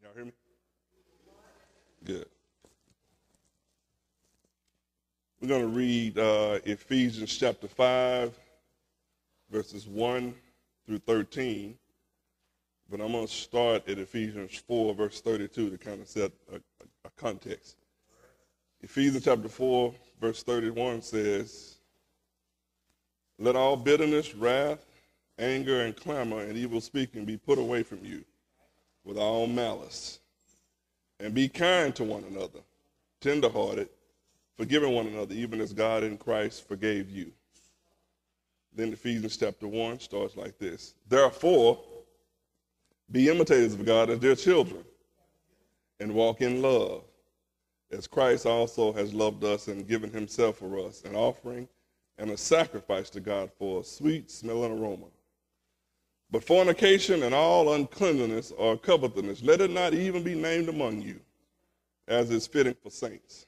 Y'all hear me? Good. We're going to read Ephesians chapter 5, verses 1 through 13. But I'm going to start at Ephesians 4, verse 32 to kind of set a context. Ephesians chapter 4, verse 31 says, "Let all bitterness, wrath, anger, and clamor, and evil speaking be put away from you, with all malice. And be kind to one another, tenderhearted, forgiving one another, even as God in Christ forgave you." Then Ephesians chapter 1 starts like this. "Therefore, be imitators of God as dear children, and walk in love, as Christ also has loved us and given himself for us, an offering and a sacrifice to God for a sweet-smelling aroma. But fornication and all uncleanness or covetousness, let it not even be named among you, as is fitting for saints.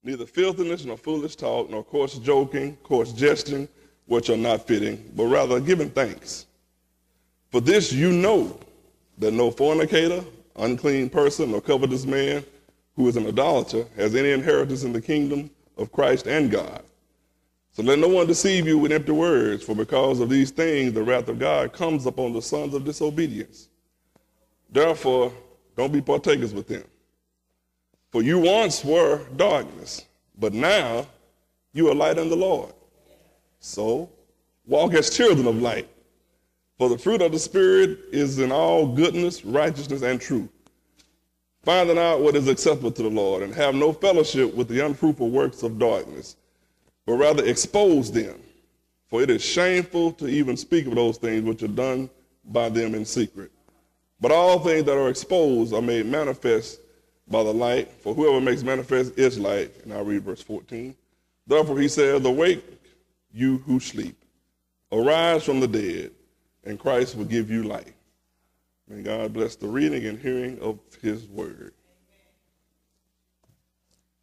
Neither filthiness, nor foolish talk, nor coarse joking, coarse jesting, which are not fitting, but rather giving thanks. For this you know, that no fornicator, unclean person, or covetous man who is an idolater has any inheritance in the kingdom of Christ and God. So let no one deceive you with empty words, for because of these things the wrath of God comes upon the sons of disobedience. Therefore, don't be partakers with them. For you once were darkness, but now you are light in the Lord. So walk as children of light. For the fruit of the Spirit is in all goodness, righteousness, and truth, finding out what is acceptable to the Lord, and have no fellowship with the unfruitful works of darkness, but rather expose them. For it is shameful to even speak of those things which are done by them in secret. But all things that are exposed are made manifest by the light, for whoever makes manifest is light." And I'll read verse 14. "Therefore he says, awake, you who sleep. Arise from the dead, and Christ will give you light." May God bless the reading and hearing of his word.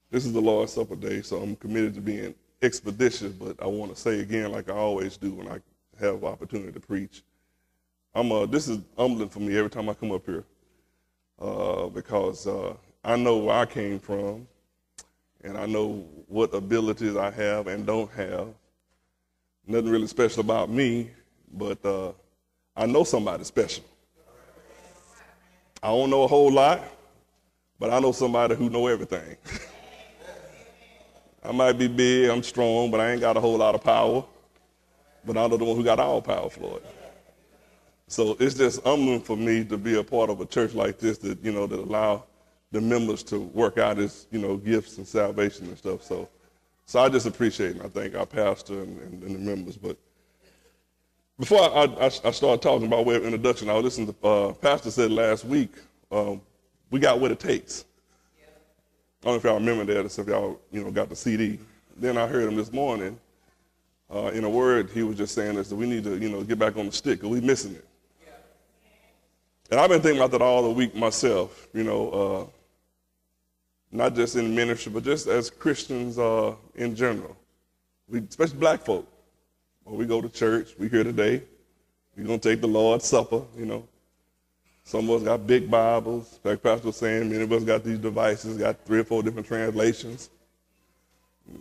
This is the Lord's Supper day, so I'm committed to being expeditious, but I want to say again, like I always do when I have opportunity to preach, this is humbling for me every time I come up here, because I know where I came from, and I know what abilities I have and don't have. Nothing really special about me, but I know somebody special. I don't know a whole lot, but I know somebody who know everything. I might be big, I'm strong, but I ain't got a whole lot of power. But I know the one who got all power, Lord. So it's just humbling for me to be a part of a church like this that, that allow the members to work out his, gifts and salvation and stuff. So I just appreciate it. And I thank our pastor and the members. But before I start talking about way of introduction, I was listening to Pastor said last week, we got what it takes. I don't know if y'all remember that, or if y'all, got the CD. Then I heard him this morning, in a word, he was just saying this, that we need to, get back on the stick, because we're missing it. Yeah. And I've been thinking about that all the week myself, not just in ministry, but just as Christians in general. Especially black folk. When we go to church, we here today, we're going to take the Lord's Supper, Some of us got big Bibles. Like Pastor was saying, many of us got these devices, got 3 or 4 different translations.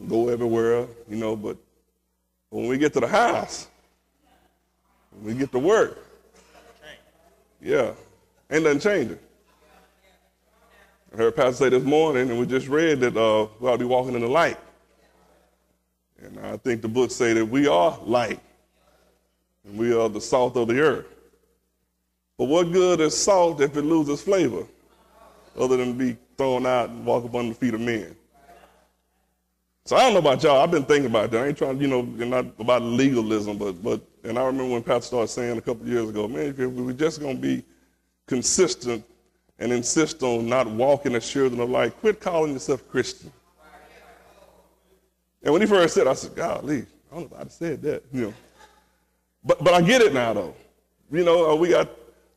Go everywhere, but when we get to the house, when we get to work, yeah, ain't nothing changing. I heard Pastor say this morning, and we just read that we ought to be walking in the light. And I think the books say that we are light, and we are the salt of the earth. But what good is salt if it loses flavor, other than be thrown out and walk up under the feet of men? So I don't know about y'all. I've been thinking about that. I ain't trying, not about legalism, but and I remember when Pastor started saying a couple of years ago, man, if we're just going to be consistent and insist on not walking as children of light, quit calling yourself Christian. And when he first said it, I said, golly, I don't know if I'd have said that, But I get it now, though. We got,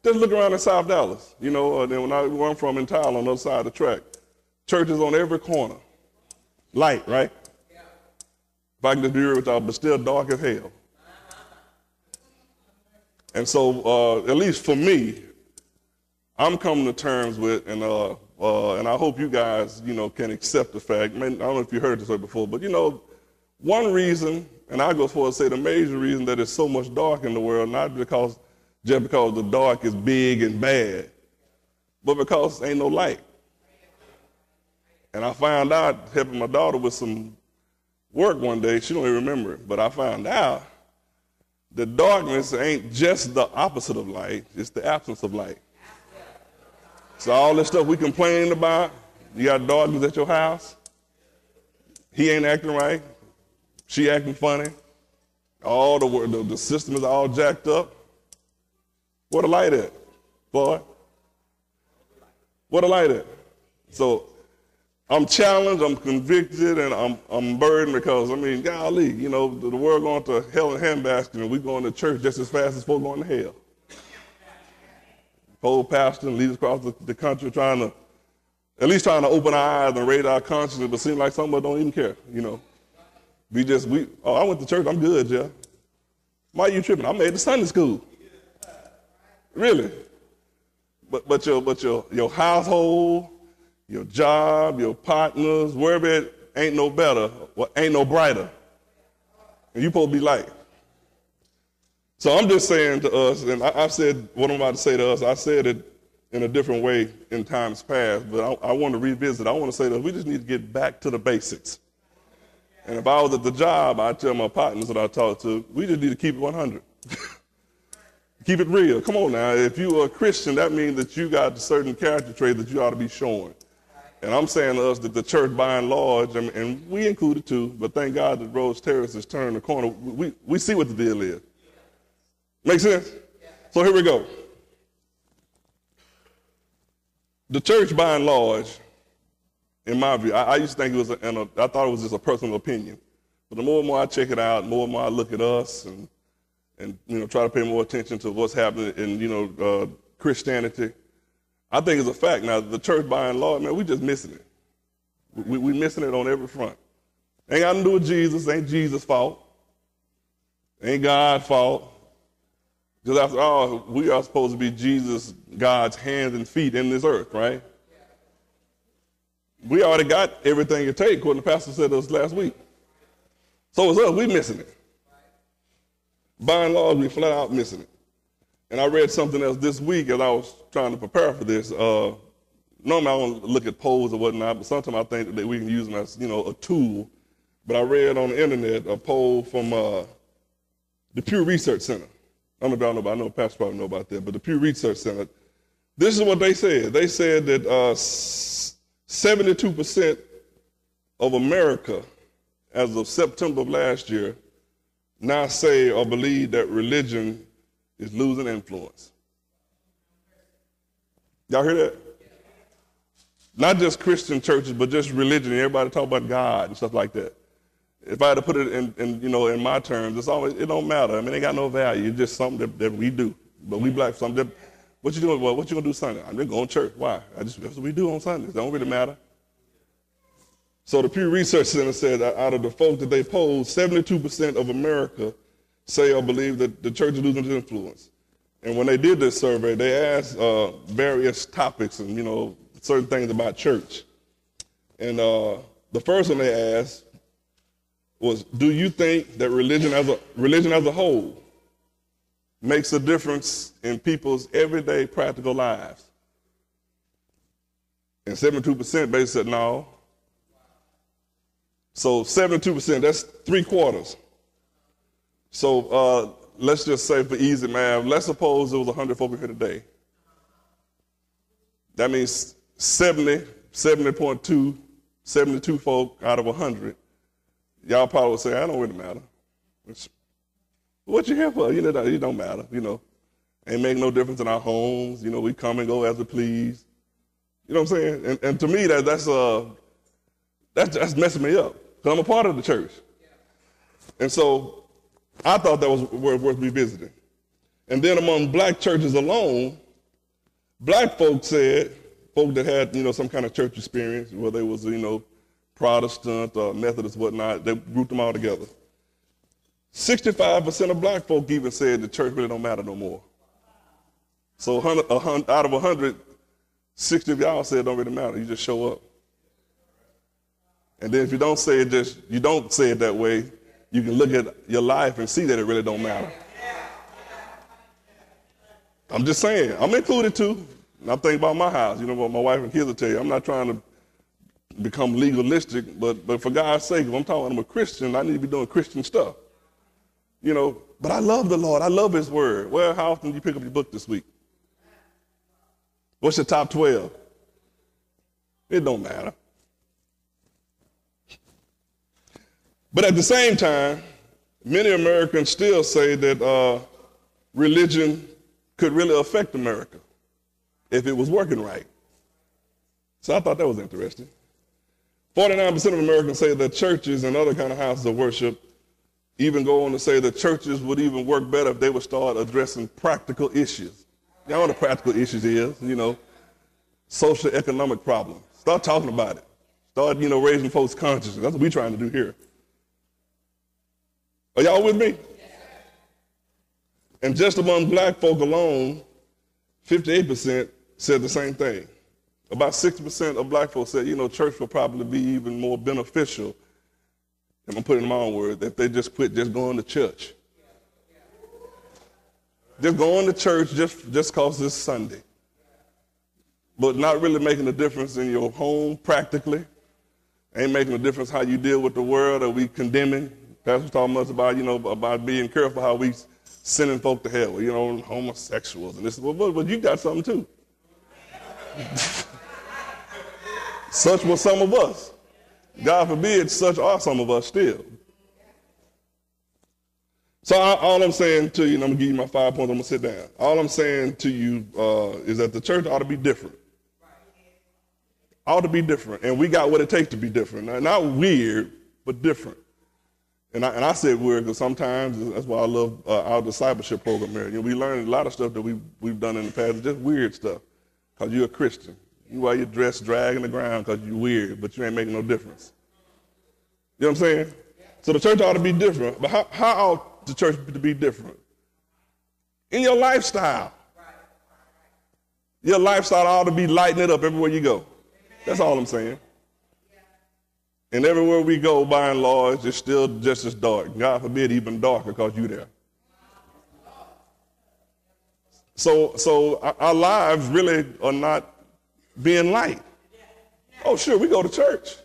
just look around in South Dallas, then where I'm from in Tyler on the other side of the track, churches on every corner. Light, right? Yeah. If I can just be real with y'all, but still dark as hell. And so, at least for me, I'm coming to terms with, and I hope you guys, can accept the fact. Man, I don't know if you heard this way before, but one reason, and I go forward and say the major reason that there's so much dark in the world, not just because the dark is big and bad, but because ain't no light. And I found out helping my daughter with some work one day, she don't even remember it, but I found out that darkness ain't just the opposite of light, it's the absence of light. So all this stuff we complaining about, you got darkness at your house, he ain't acting right, she acting funny, all the system is all jacked up. Where the light at, boy? Where the light at? So I'm challenged, I'm convicted, and I'm burdened because, golly, the world going to hell in a handbasket, and we going to church just as fast as folks going to hell. Whole pastor and leaders across the country at least trying to open our eyes and raise our conscience, but it seems like some of us don't even care, I went to church, I'm good, yeah. Why are you tripping? I made the Sunday school. Really? But your household, your job, your partners, wherever it ain't no better, ain't no brighter. And you supposed to be light. So I'm just saying to us, and I've said what I'm about to say to us, I said it in a different way in times past, but I want to revisit. I want to say that we just need to get back to the basics. And if I was at the job, I'd tell my partners that I talk to, we just need to keep it 100. Keep it real. Come on now. If you are a Christian, that means that you got a certain character trait that you ought to be showing. And I'm saying to us that the church, by and large, and we included too, but thank God that Rose Terrace has turned the corner. We see what the deal is. Make sense? So here we go. The church, by and large, in my view, I used to think it was, I thought it was just a personal opinion. But the more and more I check it out, the more and more I look at us and try to pay more attention to what's happening in, Christianity, I think it's a fact. Now, the church, by and large, man, we just missing it. We missing it on every front. Ain't got to do with Jesus. Ain't Jesus' fault. Ain't God's fault. Because after all, we are supposed to be Jesus, God's hands and feet in this earth, right? We already got everything it takes, according to the pastor said to us last week. So it's us, we missing it. By and large, we flat out missing it. And I read something else this week as I was trying to prepare for this. Normally I don't look at polls or whatnot, but sometimes I think that we can use them as, a tool. But I read on the internet a poll from the Pew Research Center. I don't know if y'all know about it. I know Pastor probably know about that, but the Pew Research Center, this is what they said. They said that 72% of America, as of September of last year, now say or believe that religion is losing influence. Y'all hear that? Not just Christian churches, but just religion. Everybody talk about God and stuff like that. If I had to put it in my terms, it don't matter. It ain't got no value. It's just something that we do. But we black something. What you doing? Well, what you gonna do Sunday? I'm just going to church. Why? That's what we do on Sundays. It don't really matter. So the Pew Research Center said that out of the folk that they polled, 72% of America say or believe that the church is losing its influence. And when they did this survey, they asked various topics and certain things about church. And the first one they asked was, do you think that religion as a whole makes a difference in people's everyday practical lives? And 72% basically said no. So 72%, that's 3/4. So let's just say for easy math, let's suppose there was 100 folk here today. That means 70.2, 72 folk out of 100. Y'all probably would say, I don't really matter. What you here for? It don't matter, Ain't make no difference in our homes. We come and go as we please. You know what I'm saying? And to me, that's messing me up, because I'm a part of the church. And so I thought that was worth revisiting. And then among black churches alone, black folks said, folk that had, some kind of church experience, whether it was, Protestant or Methodist, whatnot, they grouped them all together. 65% of black folk even said the church really don't matter no more. So out of 100, 60 of y'all say it don't really matter. You just show up. And then if you don't say it, you don't say it that way, you can look at your life and see that it really don't matter. I'm just saying. I'm included too. And I'm thinking about my house. You know what my wife and kids will tell you. I'm not trying to become legalistic, but for God's sake, if I'm a Christian, I need to be doing Christian stuff. You know, but I love the Lord. I love his word. Well, how often do you pick up your book this week? What's your top 12? It don't matter. But at the same time, many Americans still say that religion could really affect America if it was working right. So I thought that was interesting. 49% of Americans say that churches and other kind of houses of worship even go on to say that churches would even work better if they would start addressing practical issues. You know what the practical issues is, you know, social economic problems. Start talking about it. Start, raising folks' consciousness. That's what we're trying to do here. Are y'all with me? And just among black folk alone, 58% said the same thing. About 60% of black folks said, church will probably be even more beneficial, and I'm putting in my own words, if they just quit just going to church. Just going to church just because it's Sunday. But not really making a difference in your home practically. Ain't making a difference how you deal with the world. Are we condemning? Pastor's talking to us about, about being careful how we sending folk to hell. Homosexuals and this. But you got something too. Such were some of us. God forbid, such are some of us still. So all I'm saying to you, and I'm going to give you my 5 points, I'm going to sit down. All I'm saying to you is that the church ought to be different. Ought to be different. And we got what it takes to be different. Not weird, but different. And I said weird because sometimes, that's why I love our discipleship program here. We learn a lot of stuff that we've done in the past, just weird stuff, because you're a Christian. You wear your dress dragging the ground because you're weird, but you ain't making no difference. You know what I'm saying? So the church ought to be different. But how ought the church to be different? In your lifestyle. Your lifestyle ought to be lighting it up everywhere you go. That's all I'm saying. And everywhere we go, by and large, it's still just as dark. God forbid, even darker because you're there. So our lives really are not being light. Oh, sure, we go to church.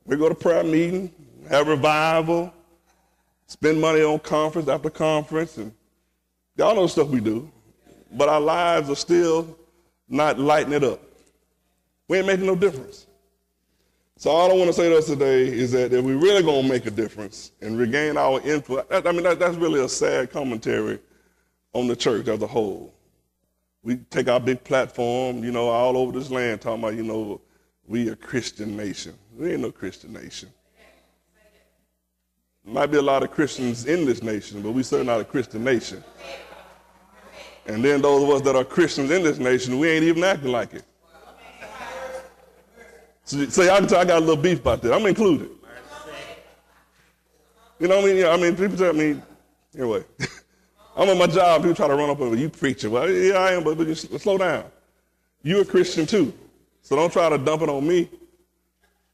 We go to prayer meeting, have revival, spend money on conference after conference, and y'all know the stuff we do. But our lives are still not lighting it up. We ain't making no difference. So all I want to say to us today is that if we're really going to make a difference and regain our influence, that's really a sad commentary on the church as a whole. We take our big platform, all over this land talking about, we a Christian nation. We ain't no Christian nation. Might be a lot of Christians in this nation, but we certainly not a Christian nation. And then those of us that are Christians in this nation, we ain't even acting like it. So I can tell I got a little beef about that. I'm included. You know what I mean? People tell me, anyway, I'm at my job, people try to run up on me, you preaching. Well, yeah, I am, but just slow down. You're a Christian too, so don't try to dump it on me.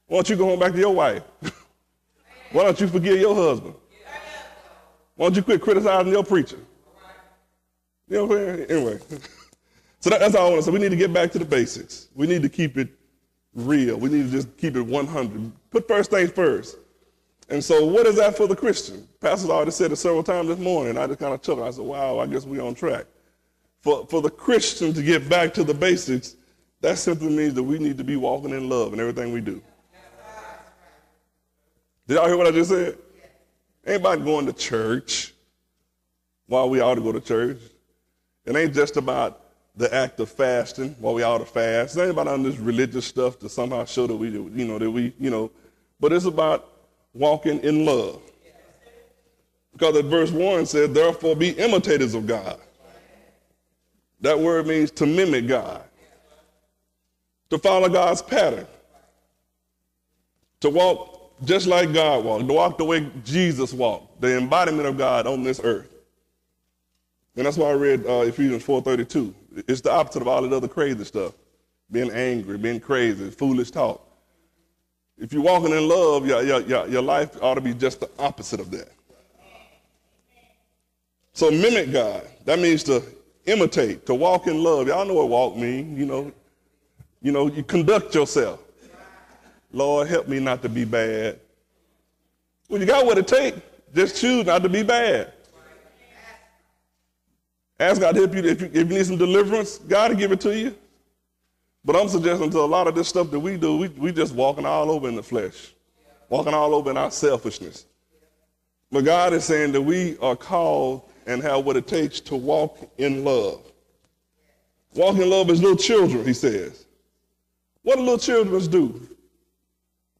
Why don't you go home back to your wife? Why don't you forgive your husband? Why don't you quit criticizing your preacher? You know what I'm saying? Anyway, so that's all I want to say. We need to get back to the basics. We need to keep it real. We need to just keep it 100. Put first things first. And so what is that for the Christian? Pastor's already said it several times this morning. I just kind of chuckled. I said, wow, I guess we're on track. For the Christian to get back to the basics, that simply means that we need to be walking in love in everything we do. Did y'all hear what I just said? Ain't about going to church while we ought to go to church. It ain't just about the act of fasting while we ought to fast. It ain't about all this religious stuff to somehow show that but it's about walking in love. Because at verse 1 said, therefore be imitators of God. That word means to mimic God, to follow God's pattern, to walk just like God walked, to walk the way Jesus walked, the embodiment of God on this earth. And that's why I read Ephesians 4:32. It's the opposite of all that other crazy stuff. Being angry, being crazy, foolish talk. If you're walking in love, your life ought to be just the opposite of that. So mimic God. That means to imitate, to walk in love. Y'all know what walk means. You conduct yourself. Lord, help me not to be bad. Well, you got what it takes. Just choose not to be bad. Ask God to help you. If you need some deliverance, God will give it to you. But I'm suggesting to a lot of this stuff that we do, we just walking all over in the flesh, walking all over in our selfishness. But God is saying that we are called and have what it takes to walk in love. Walk in love as little children, he says. What do little children do?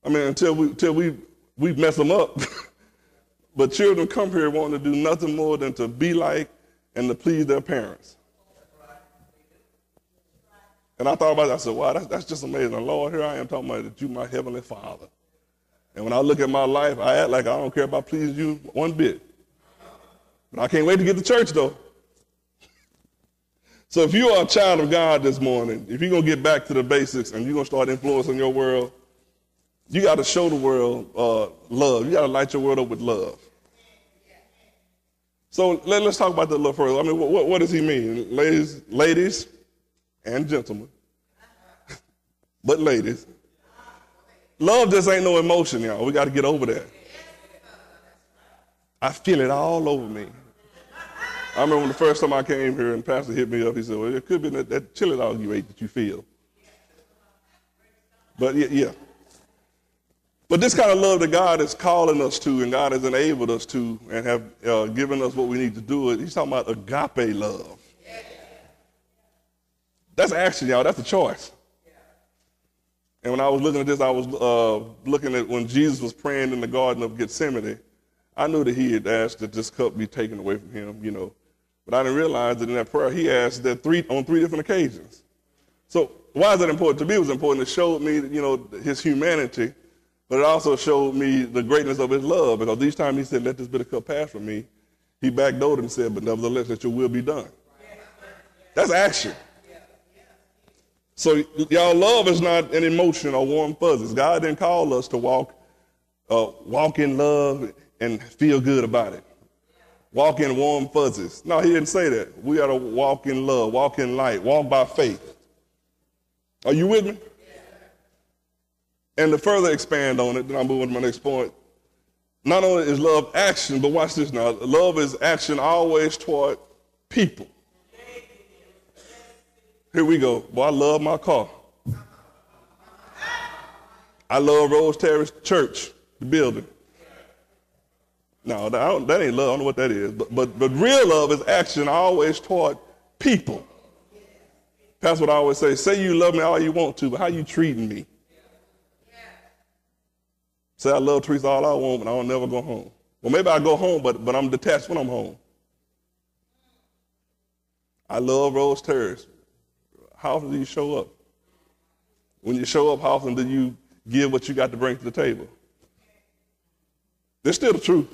I mean, until we mess them up. But children come here wanting to do nothing more than to be like and to please their parents. And I thought about it. I said, wow, that's just amazing. Lord, here I am talking about that you my heavenly Father. And when I look at my life, I act like I don't care about pleasing you one bit. But I can't wait to get to church, though. So if you are a child of God this morning, if you're going to get back to the basics and you're going to start influencing your world, you got to show the world love. You got to light your world up with love. So let's talk about that a little further. I mean, what does he mean? Ladies and gentlemen, but ladies, love just ain't no emotion, y'all. We got to get over that. I feel it all over me. I remember when the first time I came here and Pastor hit me up, he said, well, it could be that chili dog you ate that you feel. But yeah. But this kind of love that God is calling us to and God has enabled us to and have given us what we need to do, he's talking about agape love. That's action, y'all. That's a choice. And when I was looking at this, I was looking at when Jesus was praying in the Garden of Gethsemane. I knew that he had asked that this cup be taken away from him, But I didn't realize that in that prayer, he asked that on three different occasions. So why is that important? To me, it was important. It showed me, his humanity, but it also showed me the greatness of his love. Because each time he said, let this bitter cup pass from me, he backdoored and said, but nevertheless, that your will be done. That's action. So y'all, love is not an emotion or warm fuzzies. God didn't call us to walk in love and feel good about it. Walk in warm fuzzies. No, he didn't say that. We got to walk in love, walk in light, walk by faith. Are you with me? And to further expand on it, then I'll move on to my next point. Not only is love action, but watch this now. Love is action always toward people. Here we go. Boy, I love my car. I love Rose Terrace Church, the building. No, that ain't love. I don't know what that is. But real love is action always toward people. That's what I always say you love me all you want to, but how you treating me? Say I love Teresa all I want, but I don't never go home. Well, maybe I go home, but I'm detached when I'm home. I love Rose Terrace. How often do you show up? When you show up, how often do you give what you got to bring to the table? That's still the truth.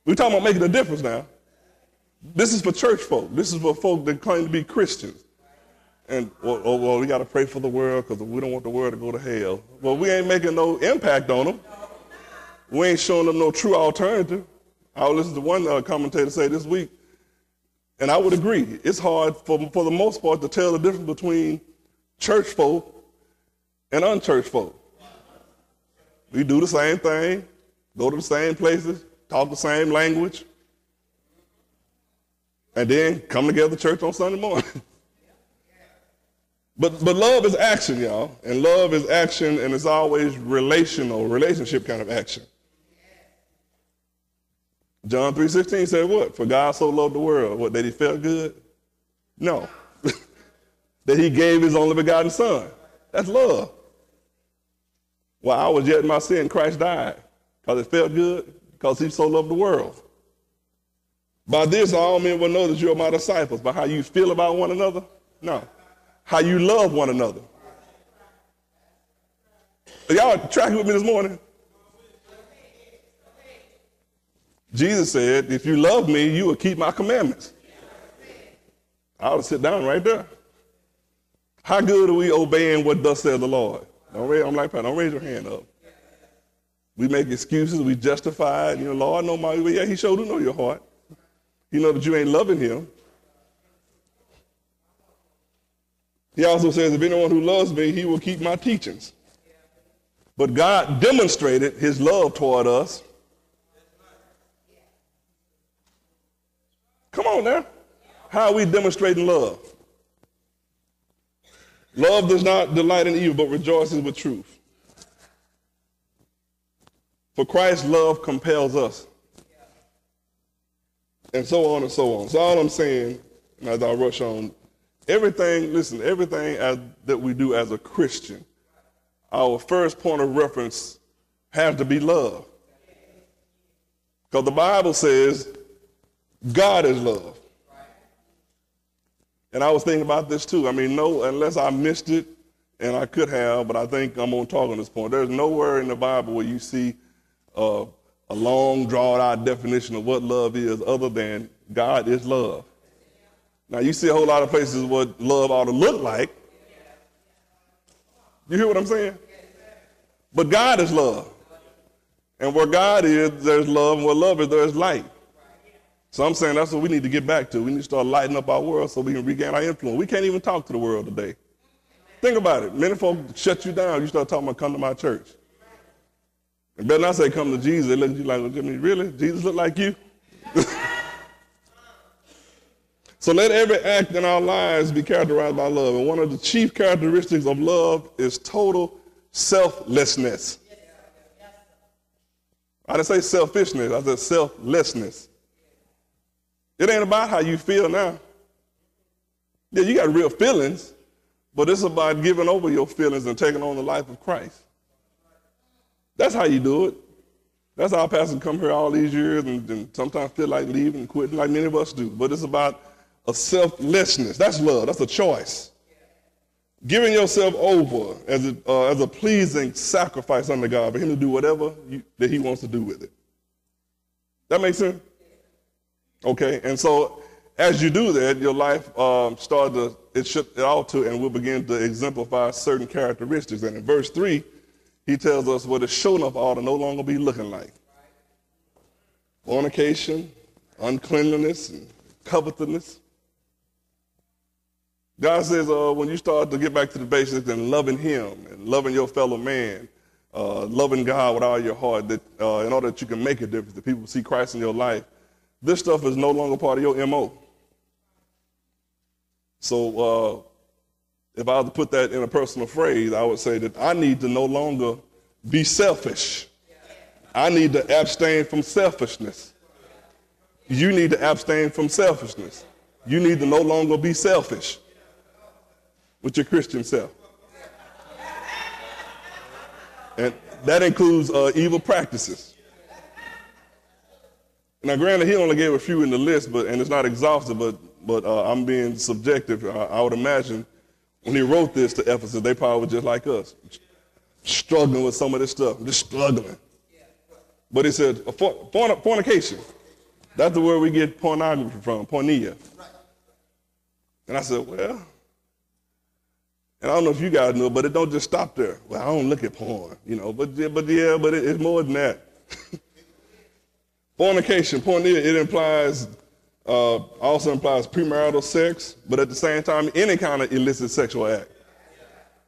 We're talking about making a difference now. This is for church folk. This is for folk that claim to be Christians. And, well, we got to pray for the world because we don't want the world to go to hell. Well, we ain't making no impact on them. We ain't showing them no true alternative. I listened to one commentator say this week, and I would agree. It's hard for the most part to tell the difference between church folk and unchurched folk. We do the same thing, go to the same places, talk the same language, and then come together to church on Sunday morning. But love is action, y'all. And love is action, and it's always relationship kind of action. John 3:16 said what? For God so loved the world. What, that he felt good? No. That he gave his only begotten son. That's love. While I was yet in my sin, Christ died. Because it felt good? Because he so loved the world. By this, all men will know that you are my disciples. By how you feel about one another? No. How you love one another. Are y'all tracking with me this morning? Jesus said, if you love me, you will keep my commandments. I ought to sit down right there. How good are we obeying what thus says the Lord? I'm like, don't raise your hand up. We make excuses, we justify it. Lord, know my way. Yeah, he sure do know your heart. He know that you ain't loving him. He also says, if anyone who loves me, he will keep my teachings. But God demonstrated his love toward us. Come on now. How are we demonstrating love? Love does not delight in evil, but rejoices with truth. For Christ's love compels us. And so on and so on. So all I'm saying, as I rush on, everything that we do as a Christian, our first point of reference has to be love. Because the Bible says God is love. And I was thinking about this too. No, unless I missed it, and I could have, but I think I'm going to talk on this point. There's nowhere in the Bible where you see a long, drawn-out definition of what love is other than God is love. Now, you see a whole lot of places what love ought to look like. You hear what I'm saying? But God is love. And where God is, there's love, and where love is, there's light. So I'm saying that's what we need to get back to. We need to start lighting up our world so we can regain our influence. We can't even talk to the world today. Think about it. Many folks shut you down. You start talking about come to my church. And better not say come to Jesus. They look at you like, really? Jesus look like you? So let every act in our lives be characterized by love. And one of the chief characteristics of love is total selflessness. I didn't say selfishness. I said selflessness. It ain't about how you feel now. Yeah, you got real feelings, but it's about giving over your feelings and taking on the life of Christ. That's how you do it. That's how pastors come here all these years and sometimes feel like leaving and quitting like many of us do. But it's about a selflessness. That's love. That's a choice. Giving yourself over as a pleasing sacrifice unto God for him to do whatever that he wants to do with it. That makes sense? Okay, and so as you do that, your life it ought to and will begin to exemplify certain characteristics. And in verse 3, he tells us what is shown up ought to no longer be looking like. Fornication, uncleanliness, and covetousness. God says when you start to get back to the basics and loving him and loving your fellow man, loving God with all your heart, that in order that you can make a difference, that people see Christ in your life, this stuff is no longer part of your MO. So if I was to put that in a personal phrase, I would say that I need to no longer be selfish. I need to abstain from selfishness. You need to abstain from selfishness. You need to no longer be selfish with your Christian self. And that includes evil practices. Now, granted, he only gave a few in the list, and it's not exhaustive, but I'm being subjective. I would imagine when he wrote this to Ephesus, they probably were just like us, struggling with some of this stuff, just struggling. But he said, fornication. That's the word we get pornography from, pornea. And I said, well, and I don't know if you guys know, but it don't just stop there. Well, I don't look at porn, but it's more than that. Fornication, pornea, it also implies premarital sex, but at the same time, any kind of illicit sexual act.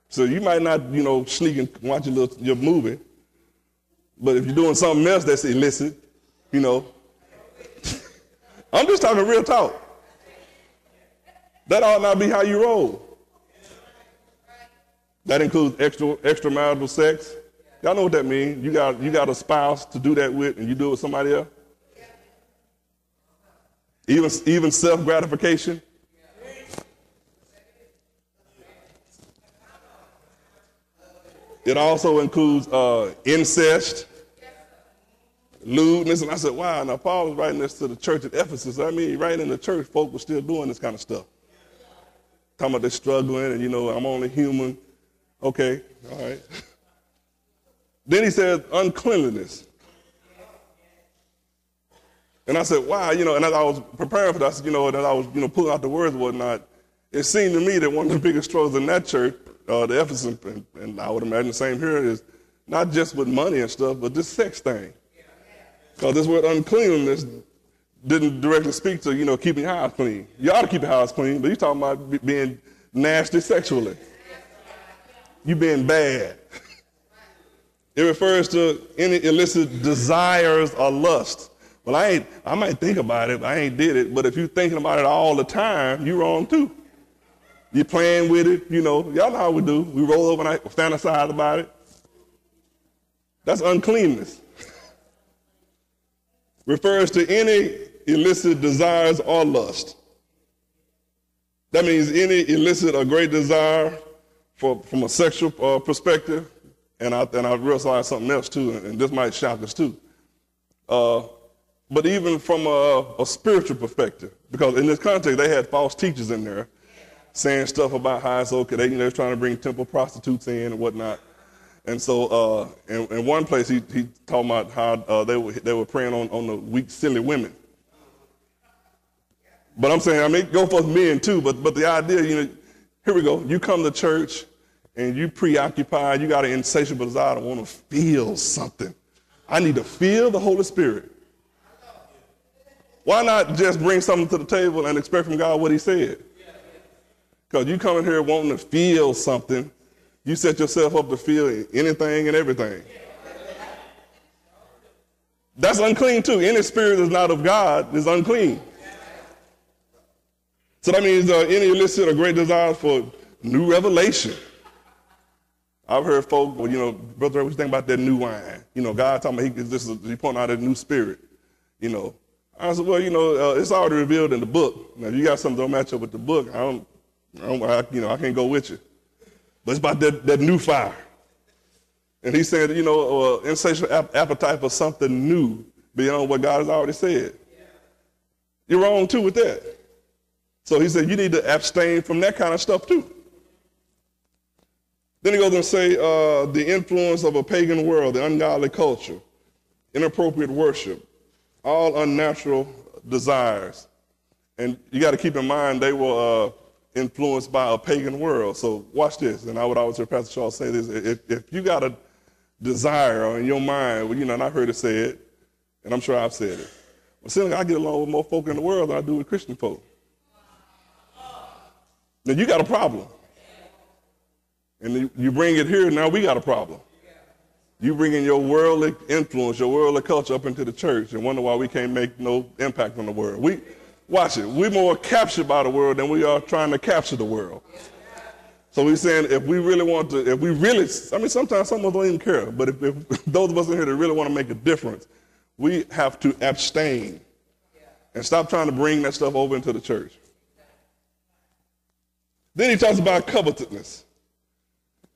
So you might not, sneak and watch your movie, but if you're doing something else that's illicit, I'm just talking real talk. That ought not be how you roll. That includes extramarital sex. Y'all know what that means. You got a spouse to do that with, and you do it with somebody else. Even self-gratification. It also includes incest, lewdness. And I said, wow, now Paul was writing this to the church at Ephesus. Right in the church, folk were still doing this kind of stuff. Talking about they're struggling and, I'm only human. Okay, all right. Then he says uncleanliness. And I said, wow, and as I was preparing for that, I said, and as I was, pulling out the words and whatnot, it seemed to me that one of the biggest struggles in that church, the Ephesus, and I would imagine the same here, is not just with money and stuff, but this sex thing. Because this word uncleanness didn't directly speak to, keeping your house clean. You ought to keep your house clean, but he's talking about being nasty sexually. You being bad. It refers to any illicit desires or lust. Well, I might think about it, but I ain't did it. But if you're thinking about it all the time, you're wrong too. You're playing with it, y'all know how we do. We roll over and fantasize about it. That's uncleanness. Refers to any illicit desires or lust. That means any illicit or great desire from a sexual perspective. And I realized something else too, and this might shock us too. But even from a spiritual perspective, because in this context, they had false teachers in there saying stuff about how it's okay. They're trying to bring temple prostitutes in and whatnot. And so in one place, he talking about how they were preying on the weak, silly women. But I'm saying, go for men too, but the idea, here we go. You come to church and you preoccupied, you got an insatiable desire to want to feel something. I need to feel the Holy Spirit. Why not just bring something to the table and expect from God what he said? Because you come in here wanting to feel something, you set yourself up to feel anything and everything. That's unclean too. Any spirit that's not of God is unclean. So that means any illicit or great desires for new revelation. I've heard folk, brother, what you think about that new wine? God talking about he pointing out that new spirit, I said, well, it's already revealed in the book. Now, if you got something that don't match up with the book, I can't go with you. But it's about that new fire. And he said, insatiable appetite for something new beyond what God has already said. You're wrong too with that. So he said, you need to abstain from that kind of stuff too. Then he goes and say, the influence of a pagan world, the ungodly culture, inappropriate worship, all unnatural desires. And you got to keep in mind they were influenced by a pagan world. So watch this. And I would always hear Pastor Charles say this. If you got a desire in your mind, and I've heard it said, and I'm sure I've said it, well, seems like I get along with more folk in the world than I do with Christian folk. Then you got a problem. And you bring it here, now we got a problem. You bring in your worldly influence, your worldly culture up into the church and wonder why we can't make no impact on the world. Watch it. We're more captured by the world than we are trying to capture the world. So we're saying if we really want to, sometimes some of us don't even care, but if those of us in here that really want to make a difference, we have to abstain and stop trying to bring that stuff over into the church. Then he talks about covetousness.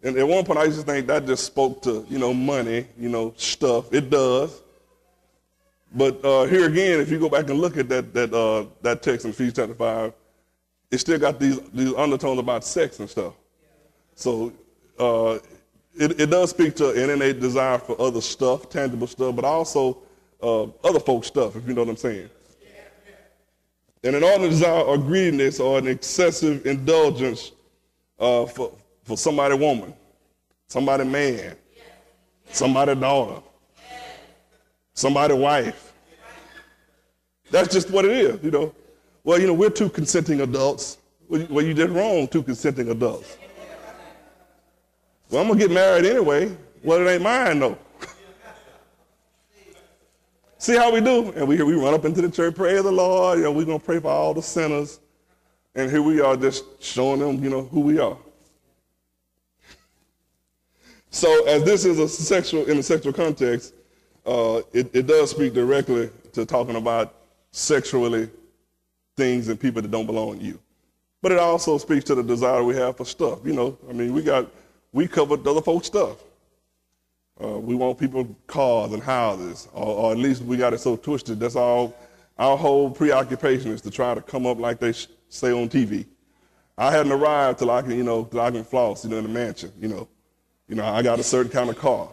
And at one point, I used to think that just spoke to, money, stuff. It does. But here again, if you go back and look at that text in Ephesians chapter 5, it still got these undertones about sex and stuff. So it does speak to an innate desire for other stuff, tangible stuff, but also other folks' stuff, if you know what I'm saying. And an ordinary desire or greediness or an excessive indulgence for somebody woman, somebody man, somebody daughter, somebody wife. That's just what it is, Well, we're two consenting adults. Well, you did wrong, two consenting adults. Well, I'm going to get married anyway. Well, it ain't mine, though. See how we do? And we run up into the church, praise the Lord. We're going to pray for all the sinners. And here we are just showing them, who we are. So as this is in a sexual context, it does speak directly to talking about sexually things and people that don't belong to you. But it also speaks to the desire we have for stuff. We covered other folks' stuff. We want people cars and houses, or at least we got it so twisted. That's all. Our whole preoccupation is to try to come up like they say on TV. I hadn't arrived till I can floss, in the mansion, I got a certain kind of car.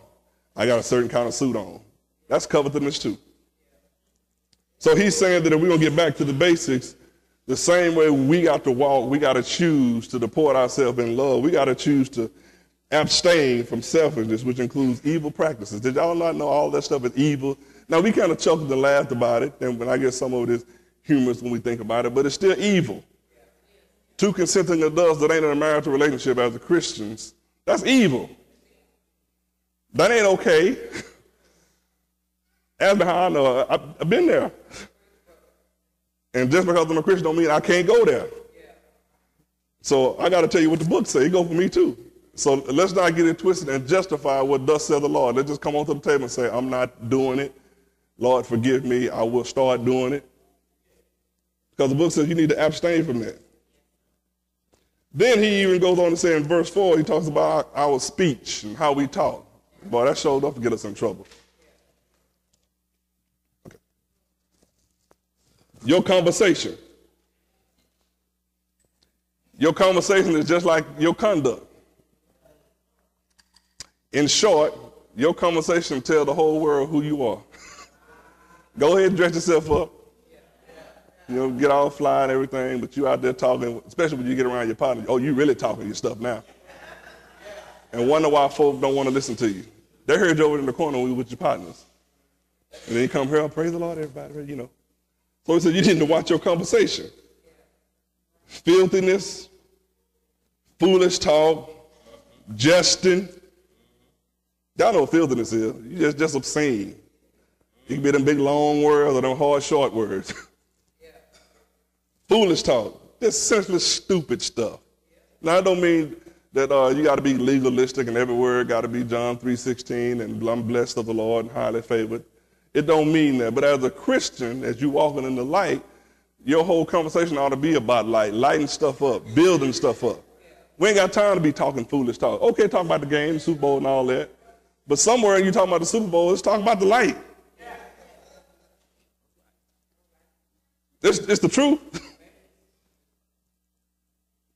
I got a certain kind of suit on. That's covetousness too. So he's saying that if we're going to get back to the basics, the same way we got to walk, we got to choose to deport ourselves in love. We got to choose to abstain from selfishness, which includes evil practices. Did y'all not know all that stuff is evil? Now, we kind of chuckled and laughed about it, and I guess some of it is humorous when we think about it, but it's still evil. Two consenting adults that ain't in a marital relationship as Christians, that's evil. That ain't okay. Ask me how I know. I've been there. And just because I'm a Christian don't mean I can't go there. So I got to tell you what the book says. It goes for me too. So let's not get it twisted and justify what thus says the Lord. Let's just come onto the table and say, I'm not doing it. Lord, forgive me. I will start doing it. Because the book says you need to abstain from that. Then he even goes on to say in verse 4, he talks about our speech and how we talk. Boy, that showed up to get us in trouble. Okay. Your conversation. Your conversation is just like your conduct. In short, your conversation tells the whole world who you are. Go ahead and dress yourself up. You know, get all fly and everything, but you out there talking, especially when you get around your partner. Oh, you really talking your stuff now. And wonder why folks don't want to listen to you. They heard you over in the corner with your partners. And then you come here, praise the Lord, everybody, you know. So he said, you need to watch your conversation. Filthiness, foolish talk, jesting. Y'all know what filthiness is. You just obscene. You can be them big long words or them hard short words. Foolish talk, just senseless, stupid stuff. Now, I don't mean that you got to be legalistic and every word got to be John 3:16 and I'm blessed of the Lord and highly favored. It don't mean that. But as a Christian, as you walking in the light, your whole conversation ought to be about light, lighting stuff up, building stuff up. We ain't got time to be talking foolish talk. Okay, talk about the game, Super Bowl and all that. But somewhere you talking about the Super Bowl, let's talk about the light. It's the truth.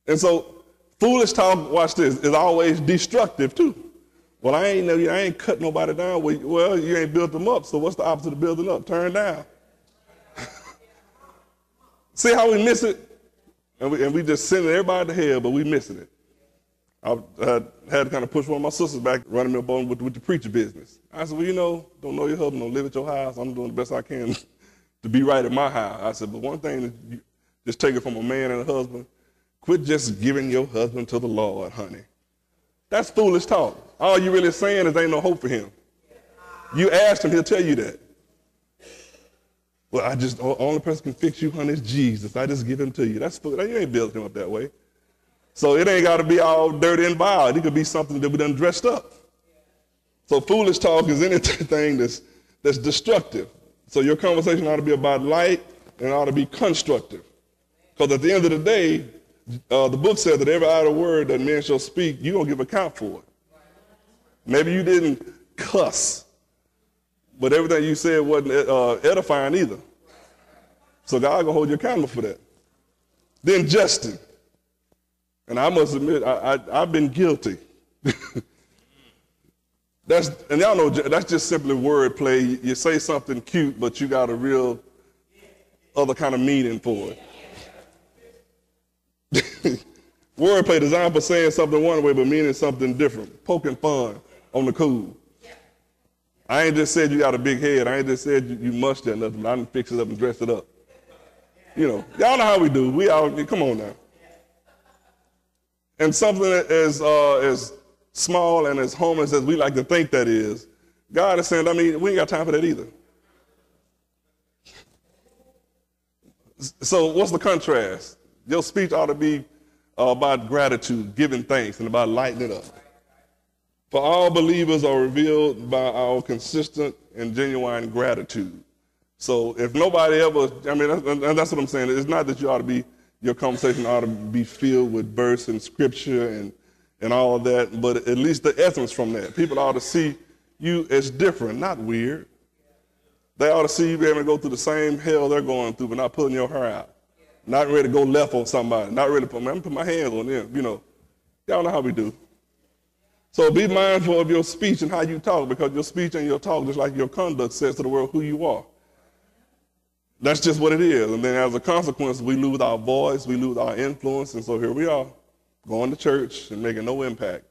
And so foolish talk, watch this, is always destructive too. Well, I ain't cut nobody down. Well, you ain't built them up, so what's the opposite of building up? Turn down. See how we miss it? And we just sending everybody to hell, but we missing it. I had to kind of push one of my sisters back, running me up on with the preacher business. I said, well, you know, don't know your husband, don't live at your house. I'm doing the best I can to be right at my house. I said, but one thing, that you just take it from a man and a husband, quit just giving your husband to the Lord, honey. That's foolish talk. All you really saying is ain't no hope for him. You asked him, he'll tell you that. Well, the only person can fix you, honey, is Jesus. I just give him to you. That's foolish. You ain't built him up that way. So it ain't got to be all dirty and vile. It could be something that we done dressed up. So foolish talk is anything that's destructive. So your conversation ought to be about light and it ought to be constructive. Because at the end of the day, the book says that every idle word that men shall speak, you're going to give account for it. Maybe you didn't cuss, but everything you said wasn't edifying either. So God going to hold you accountable for that. Then jesting. And I must admit, I've been guilty. And y'all know that's just simply wordplay. You say something cute, but you got a real other kind of meaning for it. Wordplay designed for saying something one way, but meaning something different. Poking fun on the cool. I ain't just said you got a big head. I ain't just said you musty or nothing, but I done fix it up and dress it up. You know, y'all know how we do. We all, come on now. And something as small and as harmless as we like to think that is, God is saying, we ain't got time for that either. So what's the contrast? Your speech ought to be about gratitude, giving thanks, and about lighting it up. For all believers are revealed by our consistent and genuine gratitude. So if nobody ever, and that's what I'm saying. It's not that your conversation ought to be filled with verse and scripture and all of that, but at least the essence from that. People ought to see you as different, not weird. They ought to see you be able to go through the same hell they're going through, but not pulling your hair out. Not ready to go left on somebody. Not ready to put my hands on them. You know, y'all know how we do. So be mindful of your speech and how you talk, because your speech and your talk, just like your conduct, says to the world who you are. That's just what it is. And then as a consequence, we lose our voice, we lose our influence, and so here we are, going to church and making no impact.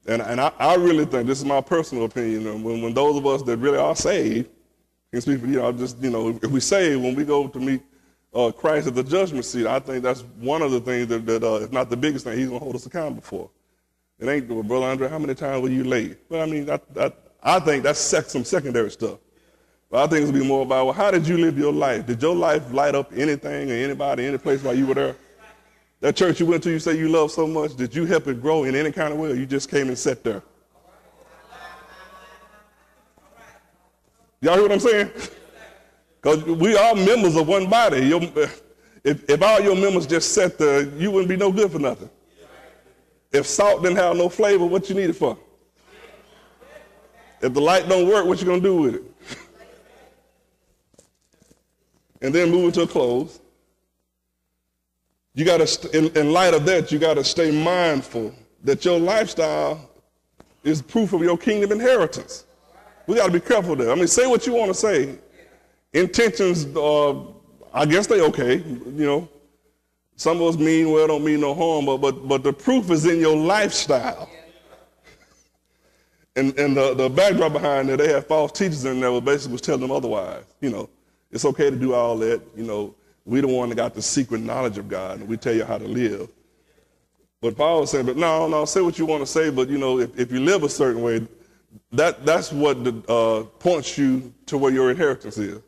And I really think, this is my personal opinion, when those of us that really are saved, can speak for, if we saved, when we go to meet Christ at the judgment seat, I think that's one of the things that if not the biggest thing, he's going to hold us accountable for. It ain't, well, Brother Andre, how many times were you late? Well, I mean, I think that's some secondary stuff. But I think it's going to be more about, well, how did you live your life? Did your life light up anything or anybody, any place while you were there? That church you went to, you say you love so much, did you help it grow in any kind of way, or you just came and sat there? Y'all hear what I'm saying? Because we are members of one body. If all your members just sat there, you wouldn't be no good for nothing. If salt didn't have no flavor, what you need it for? If the light don't work, what you going to do with it? And then moving to a close, you got to, in light of that, you got to stay mindful that your lifestyle is proof of your kingdom inheritance. We got to be careful there. I mean, say what you want to say. Intentions, I guess they okay. Some of us mean well, don't mean no harm, but the proof is in your lifestyle. And the backdrop behind that, they had false teachers in there who basically was telling them otherwise. It's okay to do all that. We the one that got the secret knowledge of God, and we tell you how to live. But Paul was saying, but no, say what you want to say, but if you live a certain way, that's what points you to where your inheritance is.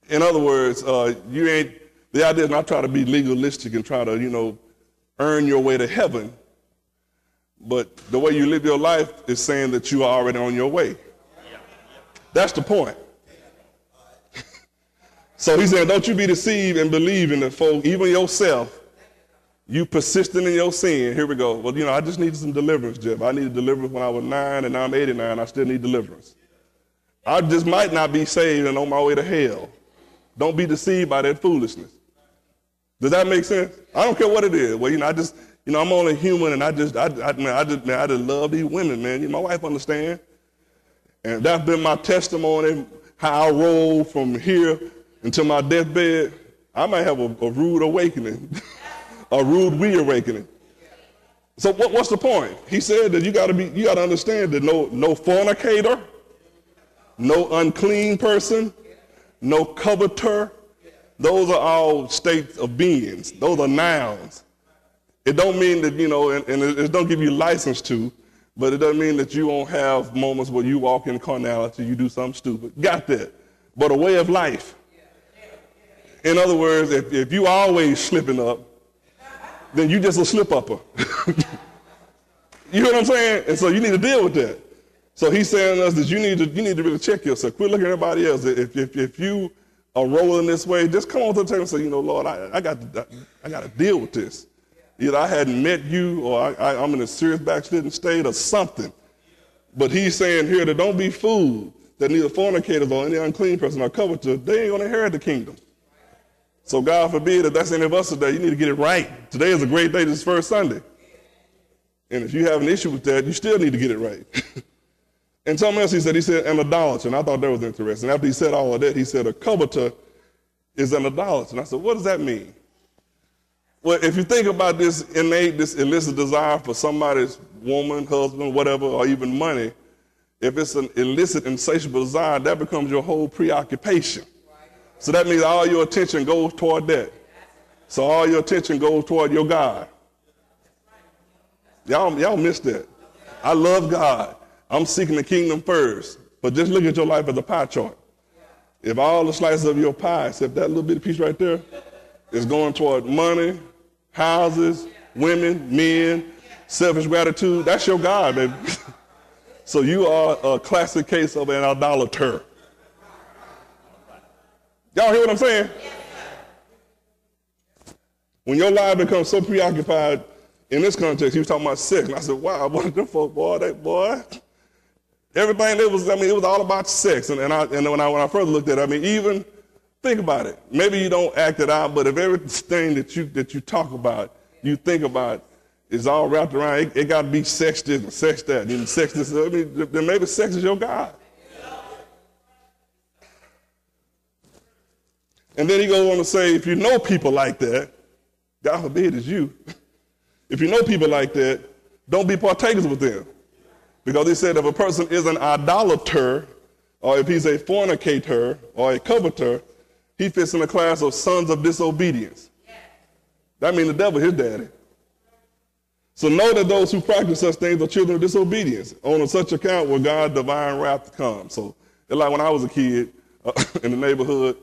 In other words, the idea is not try to be legalistic and try to, earn your way to heaven. But the way you live your life is saying that you are already on your way. That's the point. So he said, don't you be deceived and believe in the folk, even yourself. You persistent in your sin. Here we go. Well, I just needed some deliverance, Jeff. I needed deliverance when I was 9, and now I'm 89. I still need deliverance. I just might not be saved and on my way to hell. Don't be deceived by that foolishness. Does that make sense? I don't care what it is. Well, I'm only human, and I just love these women, man. My wife understands. And that's been my testimony, how I roll from here until my deathbed. I might have a rude awakening, a rude reawakening. So what's the point? He said that you got to understand that no fornicator, no unclean person, no coveter, those are all states of beings. Those are nouns. It don't mean that, and it don't give you license to, but it doesn't mean that you won't have moments where you walk in carnality, you do something stupid. Got that. But a way of life. In other words, if you always slipping up, then you just a slip-upper. You know what I'm saying? And so you need to deal with that. So he's saying to us that you need to really check yourself. Quit looking at everybody else. If you are rolling this way, just come on to the table and say, Lord, I got to deal with this. Either I hadn't met you, or I'm in a serious backslidden state, or something. But he's saying here that don't be fooled that neither fornicators or any unclean person or covetous, they ain't going to inherit the kingdom. So God forbid if that's any of us today, you need to get it right. Today is a great day. This is first Sunday. And if you have an issue with that, you still need to get it right. And something else he said, an idolater. And I thought that was interesting. After he said all of that, he said a coveter is an idolater. And I said, what does that mean? Well, if you think about this illicit desire for somebody's woman, husband, whatever, or even money, if it's an illicit, insatiable desire, that becomes your whole preoccupation. So that means all your attention goes toward that. So all your attention goes toward your God. Y'all missed that. I love God. I'm seeking the kingdom first. But just look at your life as a pie chart. If all the slices of your pie, except that little bitty piece right there, is going toward money, houses, women, men, selfish gratitude, that's your God, baby. So you are a classic case of an idolater. Y'all hear what I'm saying? When your life becomes so preoccupied, in this context, he was talking about sex. And I said, wow, boy, them folk, everything it was all about sex. And when I further looked at it, even think about it. Maybe you don't act it out, but if everything that you talk about, you think about, is all wrapped around, it got to be sex this and sex that, and sex this. Then maybe sex is your God. And then he goes on to say, if you know people like that, God forbid it's you. If you know people like that, don't be partakers with them. Because he said if a person is an idolater, or if he's a fornicator or a coveter, he fits in the class of sons of disobedience. That means the devil is his daddy. So know that those who practice such things are children of disobedience. On such account will God's divine wrath come. So it's like when I was a kid in the neighborhood,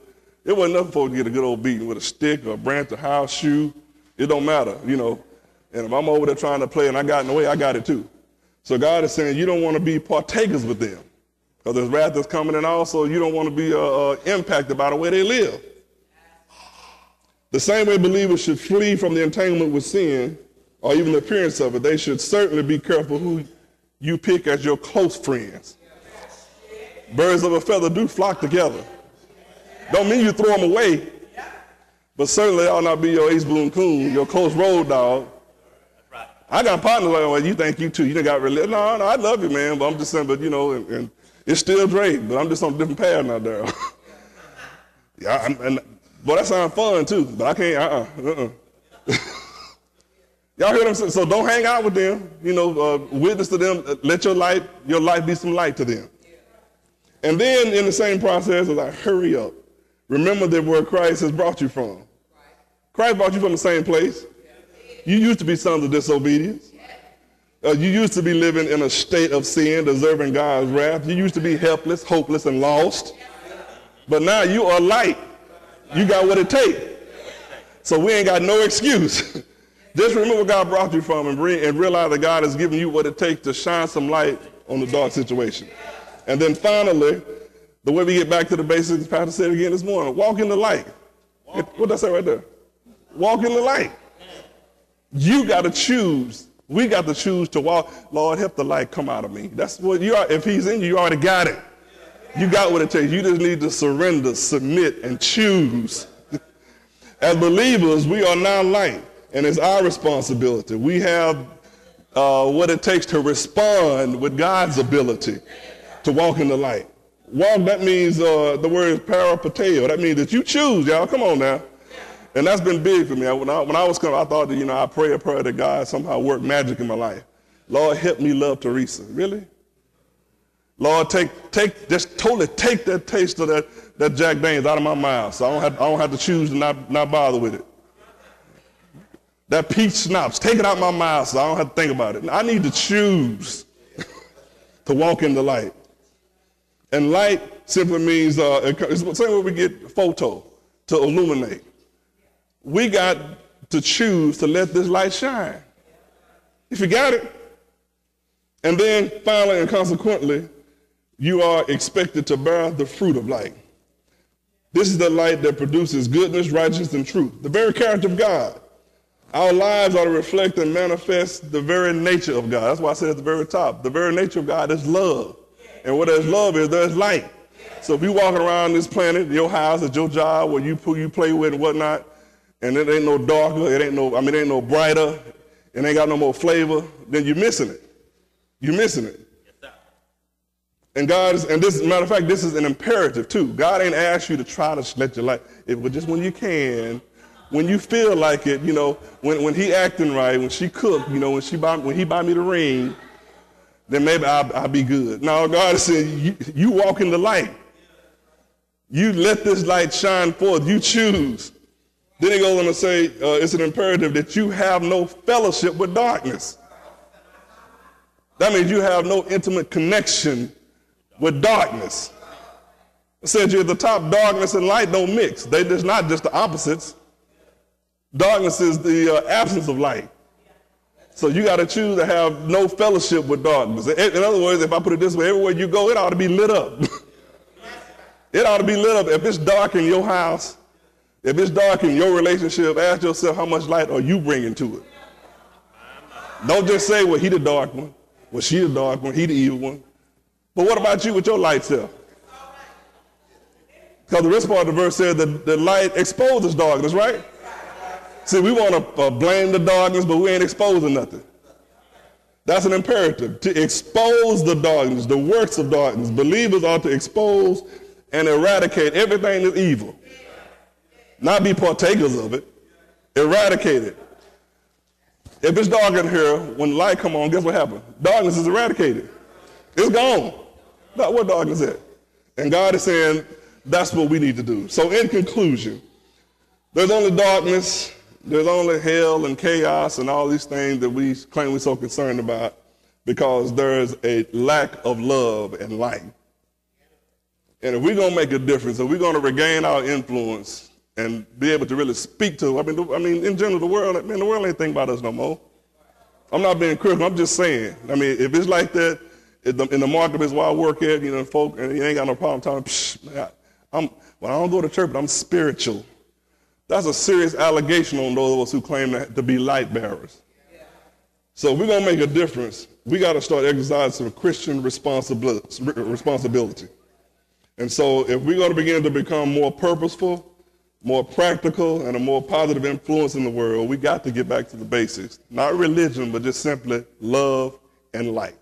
it wasn't nothing for to get a good old beating with a stick or a branch, a house, shoe. It don't matter, you know. And if I'm over there trying to play and I got in the way, I got it too. So God is saying you don't want to be partakers with them. Because there's wrath that's coming, and also you don't want to be impacted by the way they live. The same way believers should flee from the entanglement with sin, or even the appearance of it, they should certainly be careful who you pick as your close friends. Birds of a feather do flock together. Don't mean you throw them away, but certainly they ought not be your ace boon coon, your close road dog. I got partners like, well, you think you too. You done got religion. No, I love you, man, but I'm just saying, but you know, and it's still Drake, but I'm just on a different path now, Daryl. Yeah, boy, that sounds fun too, but I can't, Y'all hear them say, so don't hang out with them, you know, witness to them, let your life be some light to them. And then in the same process, as I hurry up, remember that where Christ has brought you from. Christ brought you from the same place. You used to be sons of disobedience. You used to be living in a state of sin, deserving God's wrath. You used to be helpless, hopeless, and lost. But now you are light. You got what it takes. So we ain't got no excuse. Just remember where God brought you from and realize that God has given you what it takes to shine some light on the dark situation. And then finally, the way we get back to the basics, Pastor said again this morning, walk in the light. What did I say right there? Walk in the light. You got to choose. We got to choose to walk. Lord, help the light come out of me. That's what you are. If he's in you, you already got it. You got what it takes. You just need to surrender, submit, and choose. As believers, we are now light, and it's our responsibility. We have what it takes to respond with God's ability to walk in the light. Walk, that means the word is parapateo. That means that you choose, y'all. Come on now. And that's been big for me. When I was coming, I thought that, you know, I pray a prayer that God somehow work magic in my life. Lord, help me love Teresa. Really? Lord, just totally take that taste of that Jack Daniels out of my mouth, so I don't have to choose to not bother with it. That peach schnapps, take it out of my mouth, so I don't have to think about it. I need to choose to walk in the light. And light simply means it's the same way we get photo, to illuminate. We got to choose to let this light shine. If you got it. And then finally and consequently, you are expected to bear the fruit of light. This is the light that produces goodness, righteousness, and truth, the very character of God. Our lives are to reflect and manifest the very nature of God. That's why I said at the very top, the very nature of God is love. And what there's love is, there's light. So if you're walking around this planet, your house, at your job, where you play with and whatnot, and it ain't no darker, it ain't no brighter, it ain't got no more flavor, then you're missing it. You're missing it. And this, matter of fact, this is an imperative too. God ain't asked you to try to let your light, but just when you can, when you feel like it, you know, when he acting right, when she cook, you know, when he buy me the ring, then maybe I'll be good. No, God said, you walk in the light. You let this light shine forth. You choose. Then he goes on to say, it's an imperative that you have no fellowship with darkness. That means you have no intimate connection with darkness. It says you're at the top, darkness and light don't mix. They're just not just the opposites. Darkness is the absence of light. So you got to choose to have no fellowship with darkness. In other words, if I put it this way, everywhere you go, it ought to be lit up. It ought to be lit up. If it's dark in your house, if it's dark in your relationship, ask yourself how much light are you bringing to it. Don't just say, well, he the dark one. Well, she the dark one. He the evil one. But what about you with your light self? Because the rest part of the verse said that the light exposes darkness, right? See, we want to blame the darkness, but we ain't exposing nothing. That's an imperative, to expose the darkness, the works of darkness. Believers are to expose and eradicate everything that's evil. Not be partakers of it. Eradicate it. If it's dark in here, when the light come on, guess what happened? Darkness is eradicated. It's gone. Not what darkness is. And God is saying that's what we need to do. So in conclusion, there's only darkness, there's only hell and chaos and all these things that we claim we're so concerned about because there's a lack of love and light. And if we're going to make a difference, if we're going to regain our influence and be able to really speak to, I mean, in general, the world ain't thinking about us no more. I'm not being critical, I'm just saying. I mean, if it's like that in the marketplace where I work at, you know, folk, and you ain't got no problem telling me, well, I don't go to church, but I'm spiritual. That's a serious allegation on those of us who claim to be light bearers. So if we're going to make a difference, we got to start exercising some Christian responsibility. And so if we're going to begin to become more purposeful, more practical, and a more positive influence in the world, we got to get back to the basics. Not religion, but just simply love and light.